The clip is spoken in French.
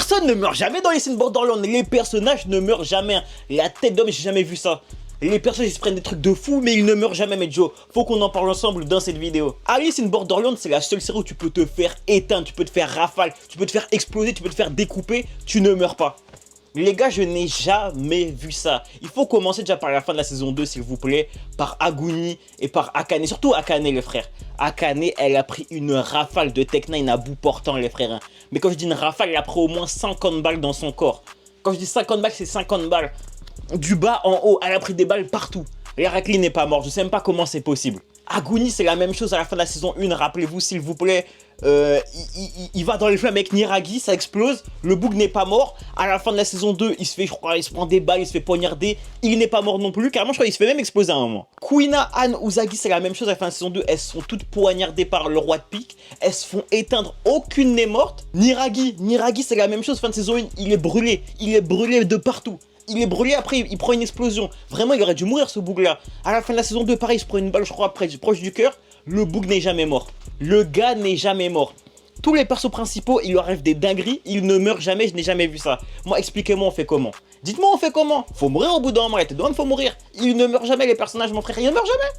Personne ne meurt jamais dans les Alice in Borderland. Les personnages ne meurent jamais. La tête d'homme, j'ai jamais vu ça. Les personnages ils se prennent des trucs de fou, mais ils ne meurent jamais, mais Joe. Faut qu'on en parle ensemble dans cette vidéo. Alice in Borderland, c'est la seule série où tu peux te faire éteindre, tu peux te faire rafale, tu peux te faire exploser, tu peux te faire découper, tu ne meurs pas. Les gars, je n'ai jamais vu ça. Il faut commencer déjà par la fin de la saison 2, s'il vous plaît, par Aguni et par Akane. Surtout Akane, les frères. Akane, elle a pris une rafale de Tech 9 à bout portant, les frères. Hein. Mais quand je dis une rafale, elle a pris au moins 50 balles dans son corps. Quand je dis 50 balles, c'est 50 balles. Du bas en haut, elle a pris des balles partout. L'Hérakli n'est pas mort, je sais même pas comment c'est possible. Aguni, c'est la même chose à la fin de la saison 1, rappelez-vous s'il vous plaît. Il va dans les flammes avec Niragi, ça explose, le bouc n'est pas mort. À la fin de la saison 2, il se fait, je crois, il se prend des balles, il se fait poignarder. Il n'est pas mort non plus, carrément, je crois qu'il se fait même exploser à un moment. Kuina, Anne, Uzagi, c'est la même chose à la fin de la saison 2. Elles sont toutes poignardées par le roi de pique. Elles se font éteindre, aucune n'est morte. Niragi, c'est la même chose, fin de saison 1, il est brûlé de partout. Il est brûlé, après il prend une explosion. Vraiment, il aurait dû mourir ce bouc là. À la fin de la saison 2, pareil, il se prend une balle, je crois, proche du cœur. Le bouc n'est jamais mort. Le gars n'est jamais mort. Tous les persos principaux, il leur arrive des dingueries, ils ne meurent jamais, je n'ai jamais vu ça. Moi, expliquez-moi, on fait comment? Dites-moi, on fait comment? Faut mourir au bout d'un moment, la tête d'homme, faut mourir. Ils ne meurent jamais, les personnages, mon frère, ils ne meurent jamais.